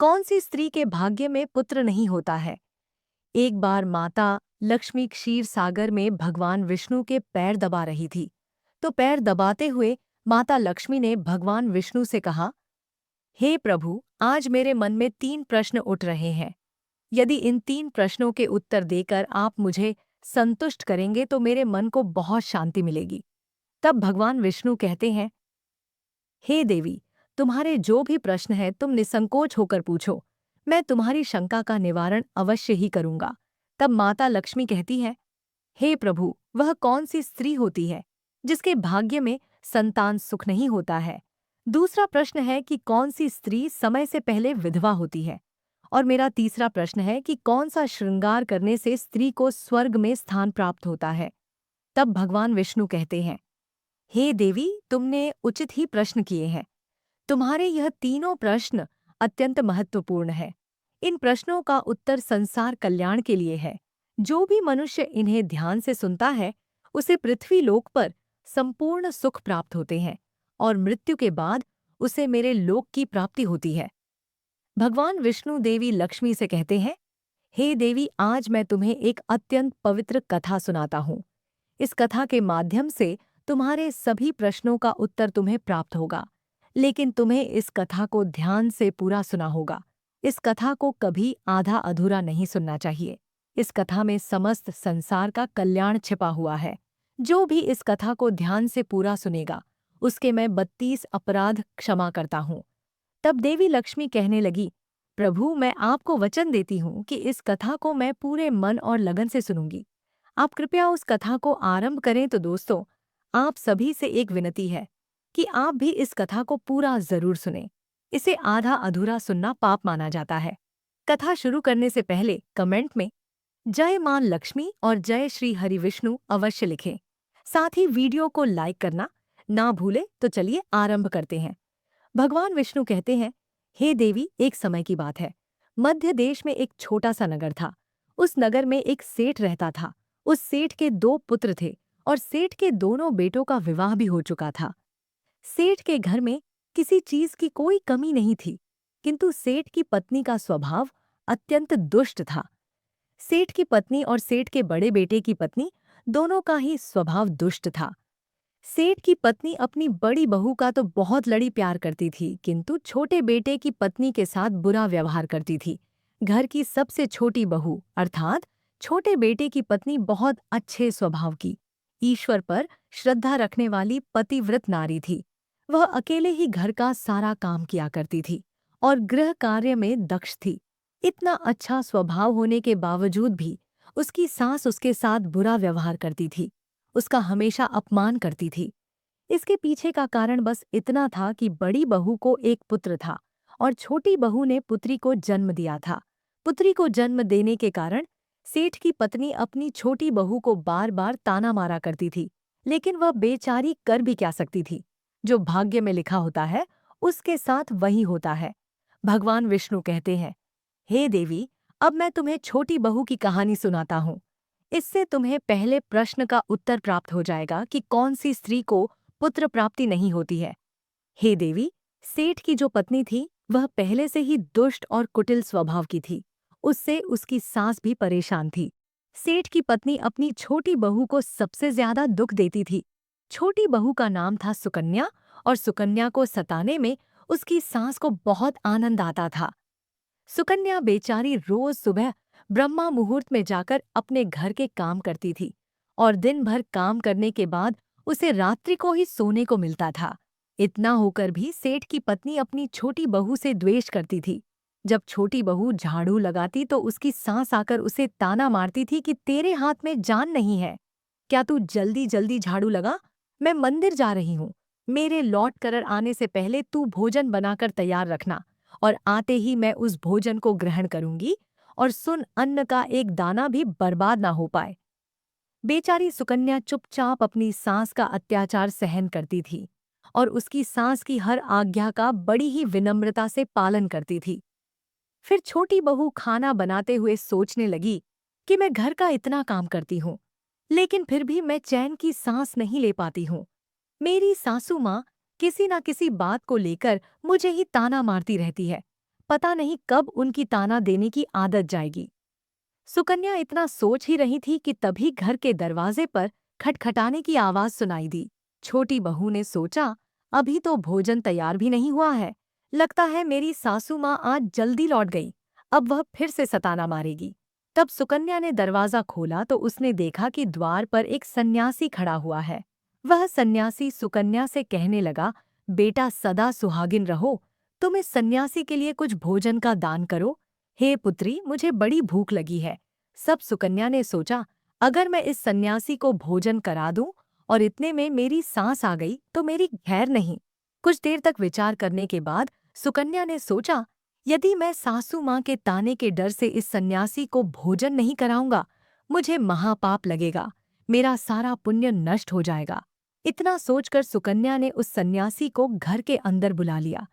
कौन सी स्त्री के भाग्य में पुत्र नहीं होता है। एक बार माता लक्ष्मी क्षीर सागर में भगवान विष्णु के पैर दबा रही थी। तो पैर दबाते हुए माता लक्ष्मी ने भगवान विष्णु से कहा, हे प्रभु, आज मेरे मन में 3 प्रश्न उठ रहे हैं। यदि इन 3 प्रश्नों के उत्तर देकर आप मुझे संतुष्ट करेंगे तो मेरे मन को बहुत शांति मिलेगी। तब भगवान विष्णु कहते हैं, हे देवी, तुम्हारे जो भी प्रश्न है तुम निसंकोच होकर पूछो। मैं तुम्हारी शंका का निवारण अवश्य ही करूंगा। तब माता लक्ष्मी कहती है, हे प्रभु, वह कौन सी स्त्री होती है जिसके भाग्य में संतान सुख नहीं होता है। दूसरा प्रश्न है कि कौन सी स्त्री समय से पहले विधवा होती है। और मेरा तीसरा प्रश्न है कि कौन सा श्रृंगार करने से स्त्री को स्वर्ग में स्थान प्राप्त होता है। तब भगवान विष्णु कहते हैं, हे देवी, तुमने उचित ही प्रश्न किए हैं। तुम्हारे यह तीनों प्रश्न अत्यंत महत्वपूर्ण है। इन प्रश्नों का उत्तर संसार कल्याण के लिए है। जो भी मनुष्य इन्हें ध्यान से सुनता है उसे पृथ्वी लोक पर संपूर्ण सुख प्राप्त होते हैं और मृत्यु के बाद उसे मेरे लोक की प्राप्ति होती है। भगवान विष्णु देवी लक्ष्मी से कहते हैं, हे देवी, आज मैं तुम्हें एक अत्यंत पवित्र कथा सुनाता हूँ। इस कथा के माध्यम से तुम्हारे सभी प्रश्नों का उत्तर तुम्हें प्राप्त होगा। लेकिन तुम्हें इस कथा को ध्यान से पूरा सुना होगा। इस कथा को कभी आधा अधूरा नहीं सुनना चाहिए। इस कथा में समस्त संसार का कल्याण छिपा हुआ है। जो भी इस कथा को ध्यान से पूरा सुनेगा उसके मैं 32 अपराध क्षमा करता हूँ। तब देवी लक्ष्मी कहने लगी, प्रभु, मैं आपको वचन देती हूँ कि इस कथा को मैं पूरे मन और लगन से सुनूंगी। आप कृपया उस कथा को आरंभ करें। तो दोस्तों, आप सभी से एक विनती है कि आप भी इस कथा को पूरा जरूर सुनें। इसे आधा अधूरा सुनना पाप माना जाता है। कथा शुरू करने से पहले कमेंट में जय मां लक्ष्मी और जय श्री हरि विष्णु अवश्य लिखें। साथ ही वीडियो को लाइक करना ना भूलें। तो चलिए आरंभ करते हैं। भगवान विष्णु कहते हैं, हे देवी, एक समय की बात है। मध्य देश में एक छोटा सा नगर था। उस नगर में एक सेठ रहता था। उस सेठ के 2 पुत्र थे और सेठ के दोनों बेटों का विवाह भी हो चुका था। सेठ के घर में किसी चीज की कोई कमी नहीं थी, किंतु सेठ की पत्नी का स्वभाव अत्यंत दुष्ट था। सेठ की पत्नी और सेठ के बड़े बेटे की पत्नी दोनों का ही स्वभाव दुष्ट था। सेठ की पत्नी अपनी बड़ी बहू का तो बहुत लड़ी प्यार करती थी, किंतु छोटे बेटे की पत्नी के साथ बुरा व्यवहार करती थी। घर की सबसे छोटी बहू अर्थात छोटे बेटे की पत्नी बहुत अच्छे स्वभाव की, ईश्वर पर श्रद्धा रखने वाली पतिव्रत नारी थी। वह अकेले ही घर का सारा काम किया करती थी और गृह कार्य में दक्ष थी। इतना अच्छा स्वभाव होने के बावजूद भी उसकी सास उसके साथ बुरा व्यवहार करती थी, उसका हमेशा अपमान करती थी। इसके पीछे का कारण बस इतना था कि बड़ी बहू को एक पुत्र था और छोटी बहू ने पुत्री को जन्म दिया था। पुत्री को जन्म देने के कारण सेठ की पत्नी अपनी छोटी बहू को बार बार ताना मारा करती थी, लेकिन वह बेचारी कर भी क्या सकती थी। जो भाग्य में लिखा होता है उसके साथ वही होता है। भगवान विष्णु कहते हैं, हे देवी, अब मैं तुम्हें छोटी बहू की कहानी सुनाता हूँ। इससे तुम्हें पहले प्रश्न का उत्तर प्राप्त हो जाएगा कि कौन सी स्त्री को पुत्र प्राप्ति नहीं होती है। हे देवी, सेठ की जो पत्नी थी वह पहले से ही दुष्ट और कुटिल स्वभाव की थी। उससे उसकी सास भी परेशान थी। सेठ की पत्नी अपनी छोटी बहू को सबसे ज्यादा दुख देती थी। छोटी बहू का नाम था सुकन्या और सुकन्या को सताने में उसकी सास को बहुत आनंद आता था। सुकन्या बेचारी रोज सुबह ब्रह्मा मुहूर्त में जाकर अपने घर के काम करती थी और दिन भर काम करने के बाद उसे रात्रि को ही सोने को मिलता था। इतना होकर भी सेठ की पत्नी अपनी छोटी बहू से द्वेष करती थी। जब छोटी बहू झाड़ू लगाती तो उसकी सास आकर उसे ताना मारती थी कि तेरे हाथ में जान नहीं है क्या, तू जल्दी जल्दी झाड़ू लगा। मैं मंदिर जा रही हूँ। मेरे लौट कर आने से पहले तू भोजन बनाकर तैयार रखना और आते ही मैं उस भोजन को ग्रहण करूंगी और सुन, अन्न का एक दाना भी बर्बाद ना हो पाए। बेचारी सुकन्या चुपचाप अपनी सास का अत्याचार सहन करती थी और उसकी सास की हर आज्ञा का बड़ी ही विनम्रता से पालन करती थी। फिर छोटी बहू खाना बनाते हुए सोचने लगी कि मैं घर का इतना काम करती हूँ, लेकिन फिर भी मैं चैन की सांस नहीं ले पाती हूँ। मेरी सासू माँ किसी न किसी बात को लेकर मुझे ही ताना मारती रहती है। पता नहीं कब उनकी ताना देने की आदत जाएगी। सुकन्या इतना सोच ही रही थी कि तभी घर के दरवाजे पर खटखटाने की आवाज सुनाई दी। छोटी बहू ने सोचा, अभी तो भोजन तैयार भी नहीं हुआ है। लगता है मेरी सासू माँ आज जल्दी लौट गई। अब वह फिर से सताना मारेगी। तब सुकन्या ने दरवाजा खोला तो उसने देखा कि द्वार पर एक सन्यासी खड़ा हुआ है। वह सन्यासी सुकन्या से कहने लगा, बेटा सदा सुहागिन रहो। तुम इस सन्यासी के लिए कुछ भोजन का दान करो। हे पुत्री, मुझे बड़ी भूख लगी है। सब सुकन्या ने सोचा, अगर मैं इस सन्यासी को भोजन करा दूं और इतने में मेरी सांस आ गई तो मेरी खैर नहीं। कुछ देर तक विचार करने के बाद सुकन्या ने सोचा, यदि मैं सासू माँ के ताने के डर से इस सन्यासी को भोजन नहीं कराऊंगा, मुझे महापाप लगेगा। मेरा सारा पुण्य नष्ट हो जाएगा। इतना सोचकर सुकन्या ने उस सन्यासी को घर के अंदर बुला लिया।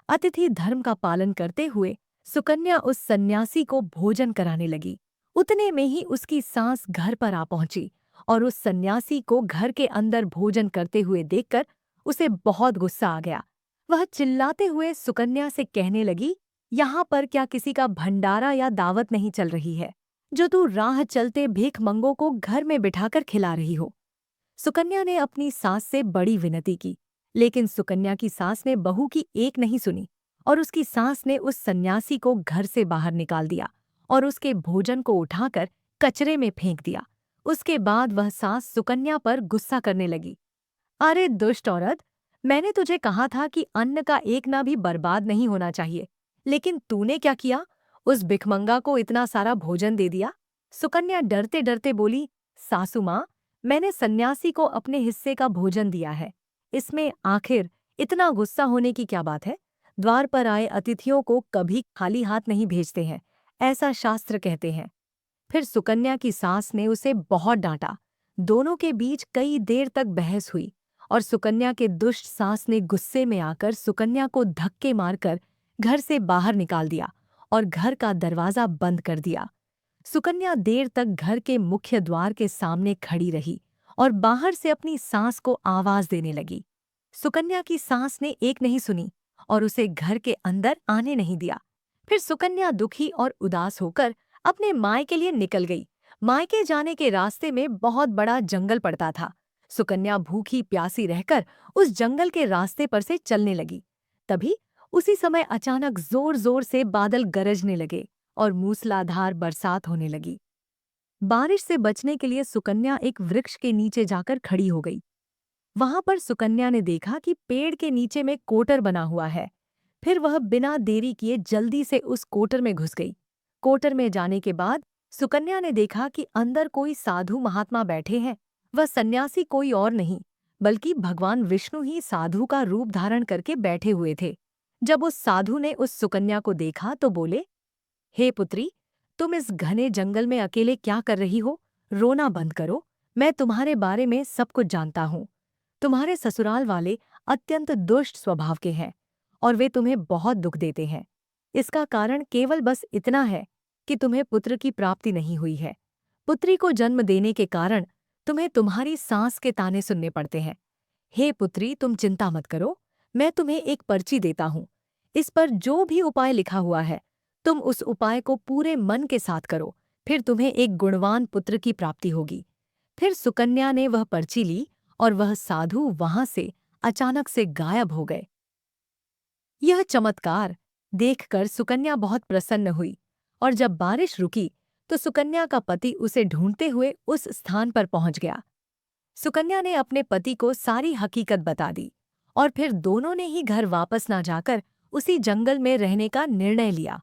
अतिथि धर्म का पालन करते हुए सुकन्या उस सन्यासी को भोजन कराने लगी। उतने में ही उसकी सास घर पर आ पहुंची और उस सन्यासी को घर के अंदर भोजन करते हुए देखकर उसे बहुत गुस्सा आ गया। वह चिल्लाते हुए सुकन्या से कहने लगी, यहाँ पर क्या किसी का भंडारा या दावत नहीं चल रही है, जो तू राह चलते भीखमंगों को घर में बिठाकर खिला रही हो। सुकन्या ने अपनी सास से बड़ी विनती की, लेकिन सुकन्या की सास ने बहू की एक नहीं सुनी और उसकी सास ने उस सन्यासी को घर से बाहर निकाल दिया और उसके भोजन को उठाकर कचरे में फेंक दिया। उसके बाद वह सास सुकन्या पर गुस्सा करने लगी। अरे दुष्ट औरत, मैंने तुझे कहा था कि अन्न का एक ना भी बर्बाद नहीं होना चाहिए, लेकिन तूने क्या किया? उस भिखमंगा को इतना सारा भोजन दे दिया। सुकन्या डरते डरते बोली, सासू माँ, मैंने सन्यासी को अपने हिस्से का भोजन दिया है। इसमें आखिर इतना गुस्सा होने की क्या बात है? द्वार पर आए अतिथियों को कभी खाली हाथ नहीं भेजते हैं, ऐसा शास्त्र कहते हैं। फिर सुकन्या की सास ने उसे बहुत डांटा। दोनों के बीच कई देर तक बहस हुई और सुकन्या के दुष्ट सास ने गुस्से में आकर सुकन्या को धक्के मारकर घर से बाहर निकाल दिया और घर का दरवाजा बंद कर दिया। सुकन्या देर तक घर के मुख्य द्वार के सामने खड़ी रही और बाहर से अपनी सास को आवाज देने लगी। सुकन्या की सास ने एक नहीं सुनी और उसे घर के अंदर आने नहीं दिया। फिर सुकन्या दुखी और उदास होकर अपने मायके के लिए निकल गई। मायके जाने के रास्ते में बहुत बड़ा जंगल पड़ता था। सुकन्या भूखी प्यासी रहकर उस जंगल के रास्ते पर से चलने लगी। तभी उसी समय अचानक जोर जोर से बादल गरजने लगे और मूसलाधार बरसात होने लगी। बारिश से बचने के लिए सुकन्या एक वृक्ष के नीचे जाकर खड़ी हो गई। वहां पर सुकन्या ने देखा कि पेड़ के नीचे में कोटर बना हुआ है। फिर वह बिना देरी किए जल्दी से उस कोटर में घुस गई। कोटर में जाने के बाद सुकन्या ने देखा कि अंदर कोई साधु महात्मा बैठे हैं। वह सन्यासी कोई और नहीं, बल्कि भगवान विष्णु ही साधु का रूप धारण करके बैठे हुए थे। जब उस साधु ने उस सुकन्या को देखा तो बोले, हे पुत्री, तुम इस घने जंगल में अकेले क्या कर रही हो? रोना बंद करो, मैं तुम्हारे बारे में सब कुछ जानता हूँ। तुम्हारे ससुराल वाले अत्यंत दुष्ट स्वभाव के हैं और वे तुम्हें बहुत दुख देते हैं। इसका कारण केवल बस इतना है कि तुम्हें पुत्र की प्राप्ति नहीं हुई है। पुत्री को जन्म देने के कारण तुम्हें तुम्हारी सास के ताने सुनने पड़ते हैं। हे पुत्री, तुम चिंता मत करो, मैं तुम्हें एक पर्ची देता हूँ। इस पर जो भी उपाय लिखा हुआ है, तुम उस उपाय को पूरे मन के साथ करो, फिर तुम्हें एक गुणवान पुत्र की प्राप्ति होगी। फिर सुकन्या ने वह पर्ची ली और वह साधु वहां से अचानक से गायब हो गए। यह चमत्कार देखकर सुकन्या बहुत प्रसन्न हुई और जब बारिश रुकी तो सुकन्या का पति उसे ढूंढते हुए उस स्थान पर पहुंच गया। सुकन्या ने अपने पति को सारी हकीकत बता दी और फिर दोनों ने ही घर वापस ना जाकर उसी जंगल में रहने का निर्णय लिया।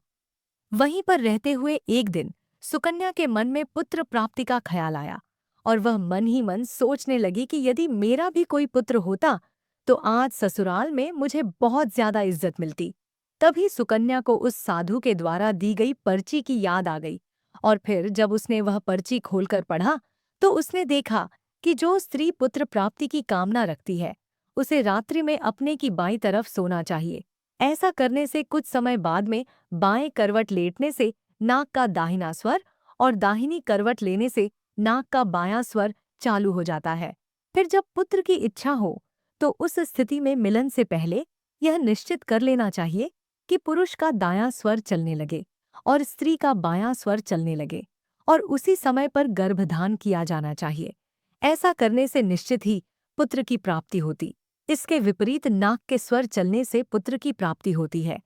वहीं पर रहते हुए एक दिन सुकन्या के मन में पुत्र प्राप्ति का ख्याल आया और वह मन ही मन सोचने लगी कि यदि मेरा भी कोई पुत्र होता तो आज ससुराल में मुझे बहुत ज्यादा इज्जत मिलती। तभी सुकन्या को उस साधु के द्वारा दी गई पर्ची की याद आ गई और फिर जब उसने वह पर्ची खोलकर पढ़ा तो उसने देखा कि जो स्त्री पुत्र प्राप्ति की कामना रखती है उसे रात्रि में अपने की बाईं तरफ सोना चाहिए। ऐसा करने से कुछ समय बाद में बाएं करवट लेटने से नाक का दाहिना स्वर और दाहिनी करवट लेने से नाक का बायां स्वर चालू हो जाता है। फिर जब पुत्र की इच्छा हो तो उस स्थिति में मिलन से पहले यह निश्चित कर लेना चाहिए कि पुरुष का दायां स्वर चलने लगे और स्त्री का बायां स्वर चलने लगे और उसी समय पर गर्भधान किया जाना चाहिए। ऐसा करने से निश्चित ही पुत्र की प्राप्ति होती। इसके विपरीत नाक के स्वर चलने से पुत्र की प्राप्ति होती है।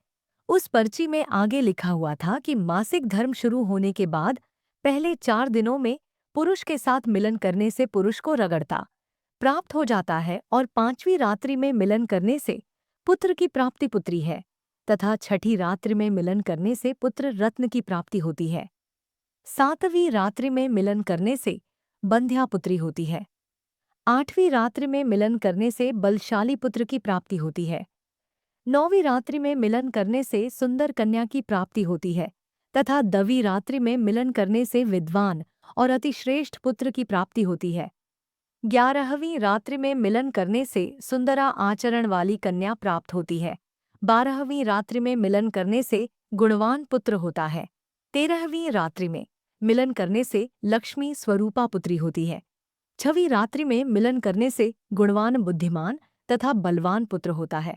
उस पर्ची में आगे लिखा हुआ था कि मासिक धर्म शुरू होने के बाद पहले 4 दिनों में पुरुष के साथ मिलन करने से पुरुष को रगड़ता प्राप्त हो जाता है और 5वीं रात्रि में मिलन करने से पुत्र की प्राप्ति पुत्री है तथा 6ठी रात्रि में मिलन करने से पुत्र रत्न की प्राप्ति होती है। 7वीं रात्रि में मिलन करने से बंध्या पुत्री होती है। 8वीं रात्रि में मिलन करने से बलशाली पुत्र की प्राप्ति होती है। 9वीं रात्रि में मिलन करने से सुंदर कन्या की प्राप्ति होती है तथा 10वीं रात्रि में मिलन करने से विद्वान और अतिश्रेष्ठ पुत्र की प्राप्ति होती है। 11वीं रात्रि में मिलन करने से सुंदरा आचरण वाली कन्या प्राप्त होती है। 12वीं रात्रि में मिलन करने से गुणवान पुत्र होता है। 13वीं रात्रि में मिलन करने से लक्ष्मी स्वरूपा पुत्री होती है। 6वीं रात्रि में मिलन करने से गुणवान बुद्धिमान तथा बलवान पुत्र होता है।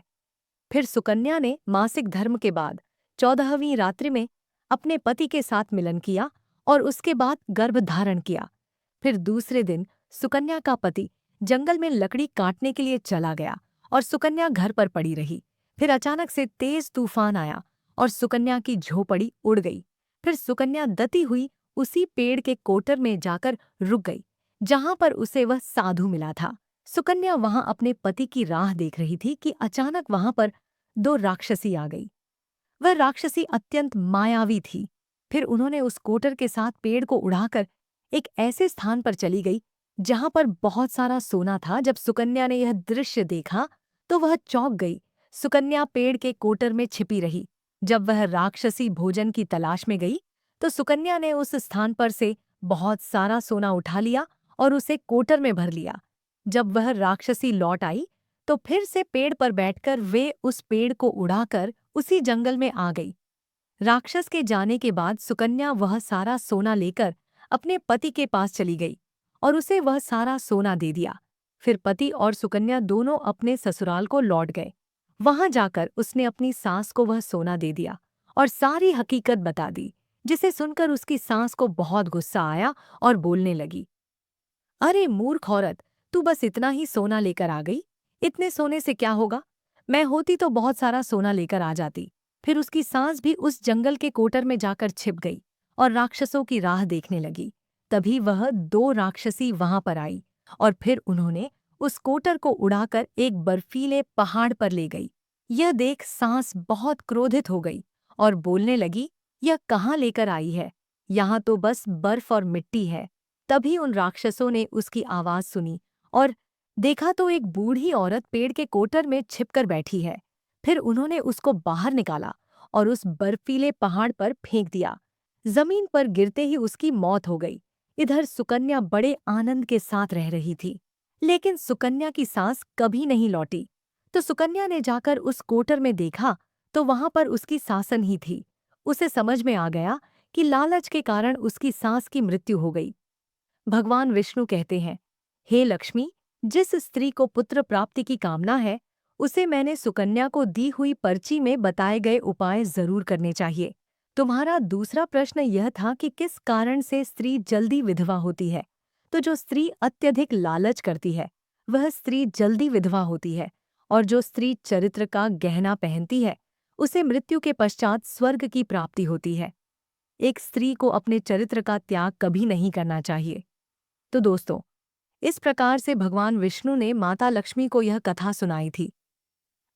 फिर सुकन्या ने मासिक धर्म के बाद 14वीं रात्रि में अपने पति के साथ मिलन किया और उसके बाद गर्भ धारण किया। फिर दूसरे दिन सुकन्या का पति जंगल में लकड़ी काटने के लिए चला गया और सुकन्या घर पर पड़ी रही। फिर अचानक से तेज तूफान आया और सुकन्या की झोपड़ी उड़ गई। फिर सुकन्या दती हुई उसी पेड़ के कोटर में जाकर रुक गई जहां पर उसे वह साधु मिला था। सुकन्या वहां अपने पति की राह देख रही थी कि अचानक वहां पर 2 राक्षसी आ गई। वह राक्षसी अत्यंत मायावी थी। फिर उन्होंने उस कोटर के साथ पेड़ को उड़ाकर एक ऐसे स्थान पर चली गई जहां पर बहुत सारा सोना था। जब सुकन्या ने यह दृश्य देखा तो वह चौंक गई। सुकन्या पेड़ के कोटर में छिपी रही। जब वह राक्षसी भोजन की तलाश में गई तो सुकन्या ने उस स्थान पर से बहुत सारा सोना उठा लिया और उसे कोटर में भर लिया। जब वह राक्षसी लौट आई तो फिर से पेड़ पर बैठकर वे उस पेड़ को उड़ाकर उसी जंगल में आ गई। राक्षस के जाने के बाद सुकन्या वह सारा सोना लेकर अपने पति के पास चली गई और उसे वह सारा सोना दे दिया। फिर पति और सुकन्या दोनों अपने ससुराल को लौट गए। वहां जाकर उसने अपनी सास को वह सोना दे दिया और सारी हकीकत बता दी, जिसे सुनकर उसकी सास को बहुत गुस्सा आया और बोलने लगी, अरे मूर्ख औरत, तू बस इतना ही सोना लेकर आ गई? इतने सोने से क्या होगा? मैं होती तो बहुत सारा सोना लेकर आ जाती। फिर उसकी सास भी उस जंगल के कोटर में जाकर छिप गई और राक्षसों की राह देखने लगी। तभी वह 2 राक्षसी वहां पर आई और फिर उन्होंने उस कोटर को उड़ाकर एक बर्फीले पहाड़ पर ले गई। यह देख सास बहुत क्रोधित हो गई और बोलने लगी, यह कहाँ लेकर आई है? यहाँ तो बस बर्फ और मिट्टी है। तभी उन राक्षसों ने उसकी आवाज सुनी और देखा तो एक बूढ़ी औरत पेड़ के कोटर में छिपकर बैठी है। फिर उन्होंने उसको बाहर निकाला और उस बर्फीले पहाड़ पर फेंक दिया। जमीन पर गिरते ही उसकी मौत हो गई। इधर सुकन्या बड़े आनंद के साथ रह रही थी, लेकिन सुकन्या की सास कभी नहीं लौटी। तो सुकन्या ने जाकर उस कोटर में देखा तो वहां पर उसकी सासन ही थी। उसे समझ में आ गया कि लालच के कारण उसकी सास की मृत्यु हो गई। भगवान विष्णु कहते हैं, हे लक्ष्मी, जिस स्त्री को पुत्र प्राप्ति की कामना है उसे मैंने सुकन्या को दी हुई पर्ची में बताए गए उपाय जरूर करने चाहिए। तुम्हारा दूसरा प्रश्न यह था कि किस कारण से स्त्री जल्दी विधवा होती है। तो जो स्त्री अत्यधिक लालच करती है वह स्त्री जल्दी विधवा होती है, और जो स्त्री चरित्र का गहना पहनती है उसे मृत्यु के पश्चात स्वर्ग की प्राप्ति होती है। एक स्त्री को अपने चरित्र का त्याग कभी नहीं करना चाहिए। तो दोस्तों, इस प्रकार से भगवान विष्णु ने माता लक्ष्मी को यह कथा सुनाई थी।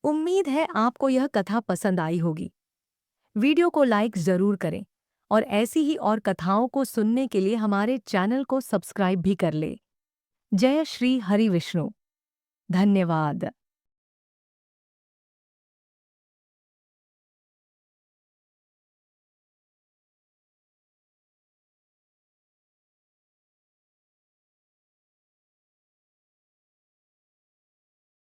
उम्मीद है आपको यह कथा पसंद आई होगी। वीडियो को लाइक जरूर करें और ऐसी ही और कथाओं को सुनने के लिए हमारे चैनल को सब्सक्राइब भी कर ले। जय श्री हरि विष्णु। धन्यवाद।